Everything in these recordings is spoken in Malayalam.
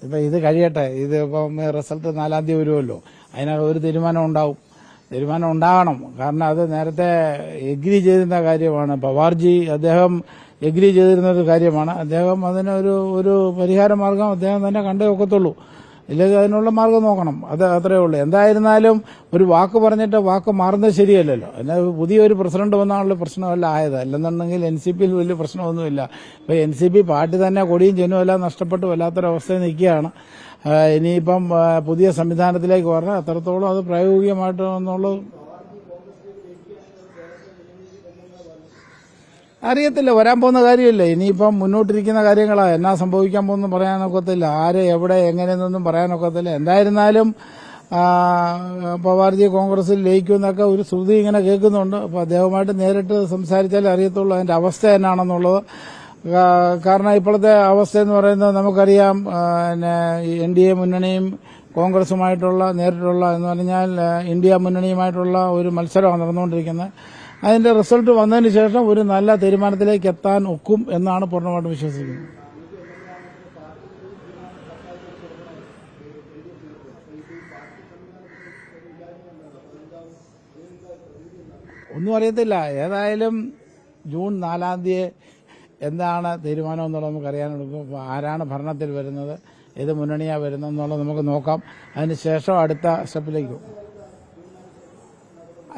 ഇപ്പം ഇത് കഴിയട്ടെ, ഇത് ഇപ്പം റിസൾട്ട് 4-ാം തീയതി വരുമല്ലോ, അതിനകത്ത് ഒരു തീരുമാനം ഉണ്ടാവും. തീരുമാനം ഉണ്ടാകണം. കാരണം അത് നേരത്തെ എഗ്രി ചെയ്തിരുന്ന കാര്യമാണ്. പവാർജി അദ്ദേഹം എഗ്രി ചെയ്തിരുന്ന ഒരു കാര്യമാണ്. അദ്ദേഹം ഒരു പരിഹാര മാർഗം അദ്ദേഹം തന്നെ കണ്ടേ ഒക്കത്തുള്ളൂ. ഇല്ലെങ്കിൽ അതിനുള്ള മാർഗം നോക്കണം. അത് അത്രയേ ഉള്ളൂ. എന്തായിരുന്നാലും ഒരു വാക്ക് പറഞ്ഞിട്ട് വാക്ക് മാറുന്നത് ശരിയല്ലല്ലോ. എന്നാൽ പുതിയൊരു പ്രസിഡന്റ് വന്നാണല്ലോ പ്രശ്നമല്ല ആയത്. അല്ലെന്നുണ്ടെങ്കിൽ NCPയിൽ വലിയ പ്രശ്നമൊന്നുമില്ല. ഇപ്പൊ NCP പാർട്ടി തന്നെ കൊടിയും ചെന്നും എല്ലാം നഷ്ടപ്പെട്ട് വല്ലാത്തൊരവസ്ഥയിൽ നിൽക്കുകയാണ്. ഇനിയിപ്പം പുതിയ സംവിധാനത്തിലേക്ക് പറഞ്ഞാൽ അത്രത്തോളം അത് പ്രായോഗികമായിട്ട് എന്നുള്ളത് അറിയത്തില്ല. വരാൻ പോകുന്ന കാര്യമല്ലേ. ഇനിയിപ്പം മുന്നോട്ടിരിക്കുന്ന കാര്യങ്ങളാ. എന്നാ സംഭവിക്കാൻ പോകുന്നു പറയാനൊക്കത്തില്ല. ആര് എവിടെ എങ്ങനെയെന്നൊന്നും പറയാനൊക്കത്തില്ല. എന്തായിരുന്നാലും പവാർജി കോൺഗ്രസിൽ ലയിക്കുമെന്നൊക്കെ ഒരു ശ്രുതി ഇങ്ങനെ കേൾക്കുന്നുണ്ട്. അപ്പൊ അദ്ദേഹവുമായിട്ട് നേരിട്ട് സംസാരിച്ചാലേ അറിയത്തുള്ളൂ അതിന്റെ അവസ്ഥ എന്നാണെന്നുള്ളത്. കാരണം ഇപ്പോഴത്തെ അവസ്ഥ എന്ന് പറയുന്നത് നമുക്കറിയാം. NDA മുന്നണിയും കോൺഗ്രസുമായിട്ടുള്ള നേരിട്ടുള്ള എന്ന് പറഞ്ഞാൽ ഇന്ത്യ മുന്നണിയുമായിട്ടുള്ള ഒരു മത്സരമാണ് നടന്നുകൊണ്ടിരിക്കുന്നത്. അതിന്റെ റിസൾട്ട് വന്നതിന് ശേഷം ഒരു നല്ല തീരുമാനത്തിലേക്ക് എത്താൻ ഒക്കും എന്നാണ് പൂർണ്ണമായിട്ടും വിശ്വസിക്കുന്നത്. ഒന്നും അറിയത്തില്ല. ഏതായാലും ജൂൺ 4-ാം തീയതി എന്താണ് തീരുമാനം എന്നുള്ളത് നമുക്കറിയാനെടുക്കും. ആരാണ് ഭരണത്തിൽ വരുന്നത്, ഏത് മുന്നണിയാണ് വരുന്നത് എന്നുള്ളത് നമുക്ക് നോക്കാം. അതിനുശേഷം അടുത്ത സ്റ്റെപ്പിലേക്ക്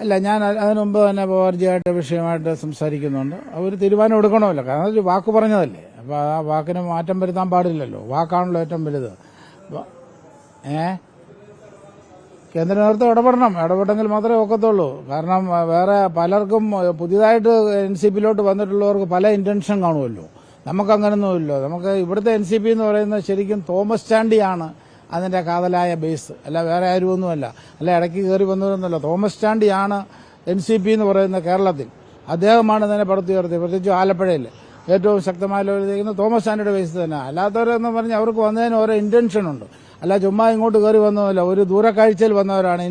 അല്ല, ഞാൻ അതിനു മുമ്പ് തന്നെ പവാർജിയായിട്ട് വിഷയമായിട്ട് സംസാരിക്കുന്നുണ്ട്. അവർ തീരുമാനം എടുക്കണമല്ലോ. കാരണം ഒരു വാക്ക് പറഞ്ഞതല്ലേ. അപ്പോൾ ആ വാക്കിന് മാറ്റം വരുത്താൻ പാടില്ലല്ലോ. വാക്കാണല്ലോ ഏറ്റവും വലുത്. കേന്ദ്ര നേതൃത്വം ഇടപെട്ടെങ്കിൽ മാത്രമേ ഒക്കത്തുള്ളൂ. കാരണം വേറെ പലർക്കും പുതിയതായിട്ട് NCPയിലോട്ട് വന്നിട്ടുള്ളവർക്ക് പല ഇന്റൻഷൻ കാണുമല്ലോ. നമുക്കങ്ങനൊന്നുമില്ലോ. നമുക്ക് ഇവിടുത്തെ NCP എന്ന് പറയുന്നത് ശരിക്കും തോമസ് ചാണ്ടിയാണ് അതിന്റെ കാതലായ ബേസ്, അല്ല വേറെ ആരുമൊന്നുമല്ല. അല്ല ഇടയ്ക്ക് കയറി വന്നതൊന്നുമല്ല. തോമസ് ചാണ്ടിയാണ് NCP എന്ന് പറയുന്നത് കേരളത്തിൽ. അദ്ദേഹമാണ് ഇതിനെ പടുത്തുയർത്തി. പ്രത്യേകിച്ച് ആലപ്പുഴയിൽ ഏറ്റവും ശക്തമായ ലെവലിൽ തോമസ് ചാണ്ടിയുടെ ബേസ് തന്നെ. അല്ലാത്തവരെന്ന് പറഞ്ഞാൽ അവർക്ക് വന്നതിന് ഓരോ ഇന്റൻഷൻ ഉണ്ട്. അല്ല ചുമ്മാ ഇങ്ങോട്ട് കയറി വന്നതല്ല. ഒരു ദൂരക്കാഴ്ചയിൽ വന്നവരാണ്.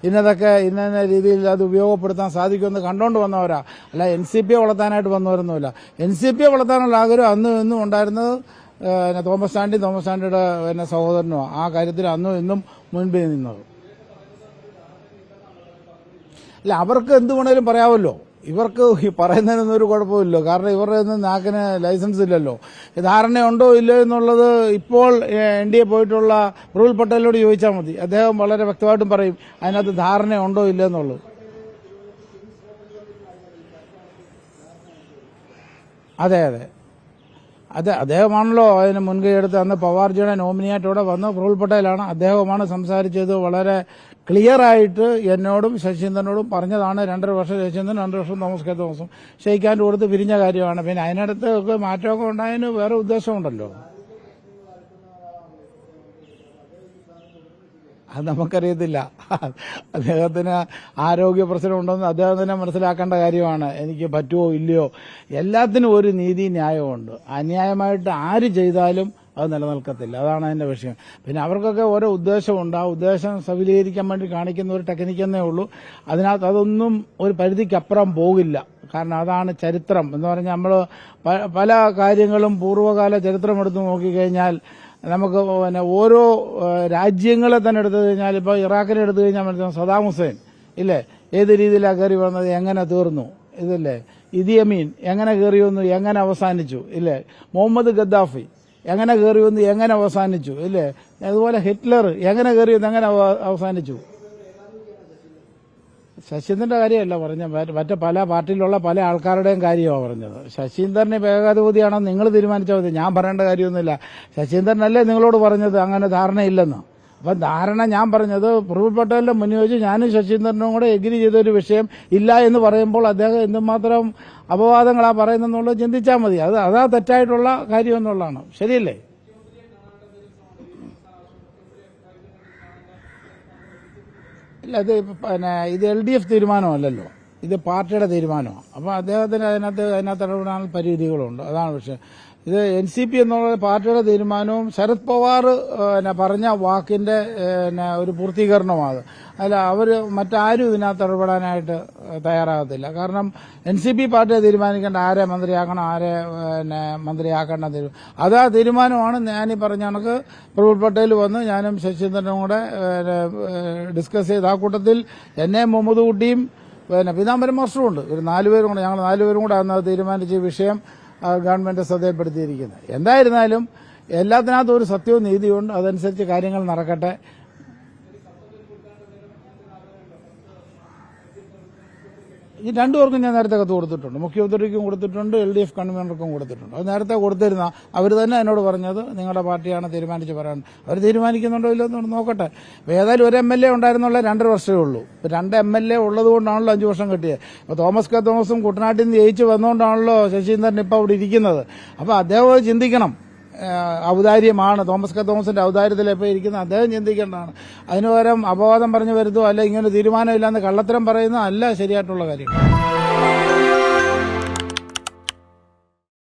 ഇന്നതൊക്കെ ഇന്ന രീതിയിൽ അത് ഉപയോഗപ്പെടുത്താൻ സാധിക്കുമെന്ന് കണ്ടുകൊണ്ട് വന്നവരാ. അല്ല NCPയെ വളർത്താനായിട്ട് വന്നവരൊന്നുമില്ല. NCPയെ വളർത്താനുള്ള ആഗ്രഹം അന്നും ഇന്നും ഉണ്ടായിരുന്നത് തോമസ് ചാണ്ടിയുടെ സഹോദരനോ ആ കാര്യത്തിൽ അന്നും ഇന്നും മുൻപിൽ നിന്നത്. അല്ല അവർക്ക് എന്ത് വേണേലും പറയാമല്ലോ. ഇവർക്ക് ഈ പറയുന്നതിനൊന്നും ഒരു കുഴപ്പമില്ലല്ലോ. കാരണം ഇവരുടെ ഒന്നും നാക്കിന് ലൈസൻസ് ഇല്ലല്ലോ. ധാരണയുണ്ടോ ഇല്ലയോ എന്നുള്ളത് ഇപ്പോൾ NDA പോയിട്ടുള്ള പ്രഫുൽ പട്ടേലിനോട് ചോദിച്ചാൽ മതി. അദ്ദേഹം വളരെ വ്യക്തമായിട്ടും പറയും അതിനകത്ത് ധാരണയുണ്ടോ ഇല്ലയോ എന്നുള്ളത്. അതെ അദ്ദേഹമാണല്ലോ അതിന് മുൻകൈ എടുത്ത് അന്ന് പവാർജിയുടെ നോമിനിയായിട്ടോടെ വന്ന് പ്രഫുൽ പട്ടേലാണ്. അദ്ദേഹമാണ് സംസാരിച്ചത്. വളരെ ക്ലിയർ ആയിട്ട് എന്നോടും ശശീന്ദ്രനോടും പറഞ്ഞതാണ്. 2.5 വർഷം ശശീന്ദ്രൻ, 2 വർഷം തോമസ് കെ തോമസും ക്ഷയിക്കാൻ കൊടുത്ത് പിരിഞ്ഞ കാര്യമാണ്. പിന്നെ അതിനടുത്ത് ഒക്കെ മാറ്റമൊക്കെ ഉണ്ടായതിന് വേറെ ഉദ്ദേശമുണ്ടല്ലോ. അത് നമുക്കറിയത്തില്ല. അദ്ദേഹത്തിന് ആരോഗ്യ പ്രശ്നമുണ്ടെന്ന് അദ്ദേഹം തന്നെ മനസ്സിലാക്കേണ്ട കാര്യമാണ്. എനിക്ക് പറ്റുമോ ഇല്ലയോ, എല്ലാത്തിനും ഒരു നീതി ന്യായമുണ്ട്. അന്യായമായിട്ട് ആര് ചെയ്താലും അത് നിലനിൽക്കത്തില്ല. അതാണ് അതിന്റെ വിഷയം. പിന്നെ അവർക്കൊക്കെ ഓരോ ഉദ്ദേശമുണ്ട്. ആ ഉദ്ദേശം സഫലീകരിക്കാൻ വേണ്ടി കാണിക്കുന്ന ഒരു ടെക്നിക്കെന്നേ ഉള്ളൂ. അതിനകത്ത് അതൊന്നും ഒരു പരിധിക്കപ്പുറം പോകില്ല. കാരണം അതാണ് ചരിത്രം എന്ന് പറഞ്ഞാൽ നമ്മൾ പല കാര്യങ്ങളും പൂർവ്വകാല ചരിത്രം എടുത്ത് നോക്കിക്കഴിഞ്ഞാൽ നമുക്ക് ഓരോ രാജ്യങ്ങളെ തന്നെ എടുത്തു കഴിഞ്ഞാൽ ഇപ്പോൾ ഇറാഖിനെ എടുത്തു കഴിഞ്ഞാൽ മനസ്സിലാവും. സദാം ഹുസൈൻ ഇല്ലേ, ഏത് രീതിയിലാണ് കയറി വന്നത്, എങ്ങനെ തീർന്നു, ഇതല്ലേ. ഇദി അമീൻ എങ്ങനെ കയറി വന്നു, എങ്ങനെ അവസാനിച്ചു, ഇല്ലേ. മുഹമ്മദ് ഗദ്ദാഫി എങ്ങനെ കയറി വന്നു, എങ്ങനെ അവസാനിച്ചു, ഇല്ലേ. അതുപോലെ ഹിറ്റ്ലർ എങ്ങനെ കയറി വന്നു, എങ്ങനെ അവസാനിച്ചു. ശശീന്ദ്രന്റെ കാര്യമല്ല പറഞ്ഞ, മറ്റേ പല പാർട്ടിയിലുള്ള പല ആൾക്കാരുടെയും കാര്യമാണ് പറഞ്ഞത്. ശശീന്ദ്രന് ഏകാധിപതിയാണോ നിങ്ങൾ തീരുമാനിച്ചാൽ മതി. ഞാൻ പറയേണ്ട കാര്യമൊന്നുമില്ല. ശശീന്ദ്രനല്ലേ നിങ്ങളോട് പറഞ്ഞത് അങ്ങനെ ധാരണയില്ലെന്ന്. അപ്പം ധാരണ ഞാൻ പറഞ്ഞത് പ്രഫുൽ പട്ടേലിന്റെ മുന്നിൽ വെച്ച് ഞാനും ശശീന്ദ്രനും കൂടെ എഗ്രി ചെയ്തൊരു വിഷയം ഇല്ല എന്ന് പറയുമ്പോൾ അദ്ദേഹം എന്തുമാത്രം അപവാദങ്ങളാ പറയുന്നെന്നുള്ളത് ചിന്തിച്ചാൽ മതി. അതാ തെറ്റായിട്ടുള്ള കാര്യം എന്നുള്ളതാണ്. ശരിയല്ലേ? ഇല്ല, ഇത് LDF തീരുമാനമല്ലല്ലോ, ഇത് പാർട്ടിയുടെ തീരുമാനമാണ്. അപ്പോൾ അദ്ദേഹത്തിന് അതിനകത്ത് ഇടപെടാൻ പരിധികളുണ്ട്. അതാണ് വിഷയം. ഇത് NCP എന്നുള്ള പാർട്ടിയുടെ തീരുമാനവും ശരത് പവാർ പറഞ്ഞ വാക്കിന്റെ ഒരു പൂർത്തീകരണമാണ്. അല്ല, അവര് മറ്റാരും ഇതിനകത്ത് ഇടപെടാനായിട്ട് തയ്യാറാകത്തില്ല. കാരണം NCP പാർട്ടിയെ തീരുമാനിക്കേണ്ട ആരെ മന്ത്രിയാക്കണം, ആരെ മന്ത്രിയാക്കേണ്ട അതാ തീരുമാനമാണ്. ഞാനീ പറഞ്ഞ കണക്ക് പ്രഫുൽ പട്ടേൽ വന്ന് ഞാനും ശശീന്ദ്രനും കൂടെ ഡിസ്കസ് ചെയ്ത് ആ കൂട്ടത്തിൽ എന്നെ മുഹമ്മദ് കുട്ടിയും പീതാംബരം മാസ്റ്ററും ഉണ്ട്. ഒരു ഞങ്ങൾ നാലുപേരും കൂടെ അന്ന് തീരുമാനിച്ച വിഷയം ഗവൺമെന്റ് ശ്രദ്ധയിൽപ്പെടുത്തിയിരിക്കുന്നത്. എന്തായിരുന്നാലും എല്ലാത്തിനകത്തും ഒരു സത്യവും നീതിയുണ്ട്. അതനുസരിച്ച് കാര്യങ്ങൾ നടക്കട്ടെ. ഈ രണ്ടുപേർക്കും ഞാൻ നേരത്തെ കത്ത് കൊടുത്തിട്ടുണ്ട്. മുഖ്യമന്ത്രിക്കും കൊടുത്തിട്ടുണ്ട്, LDF കൺവീനർക്കും കൊടുത്തിട്ടുണ്ട്. അത് നേരത്തെ കൊടുത്തിരുന്ന അവർ തന്നെ എന്നോട് പറഞ്ഞത് നിങ്ങളുടെ പാർട്ടിയാണ് തീരുമാനിച്ച് പറയാൻ. അവർ തീരുമാനിക്കുന്നുണ്ടോ ഇല്ലോ എന്ന് നോക്കട്ടെ. ഏതായാലും ഒരു MLA ഉണ്ടായിരുന്നുള്ള 2.5 വർഷമേ ഉള്ളൂ. 2 MLA ഉള്ളത് കൊണ്ടാണല്ലോ 5 വർഷം കിട്ടിയത്. അപ്പോൾ തോമസ് കെ തോമസും കുട്ടനാട്ടിൽ നിന്ന് ജയിച്ച് വന്നുകൊണ്ടാണല്ലോ ശശീന്ദ്രൻ ഇപ്പോൾ അവിടെ ഇരിക്കുന്നത്. അപ്പോൾ അദ്ദേഹം ചിന്തിക്കണം, ഔദാര്യമാണ് തോമസ് കെ തോമസിന്റെ ഔദാര്യത്തിൽ എപ്പോൾ ഇരിക്കുന്നത് അദ്ദേഹം ചിന്തിക്കേണ്ടതാണ്. അതിനുപകരം അപവാദം പറഞ്ഞു വരുന്നതോ അല്ല ഇങ്ങനെ തീരുമാനമില്ലാന്ന് കള്ളത്തരം പറയുന്നതോ അല്ല ശരിയായിട്ടുള്ള കാര്യം.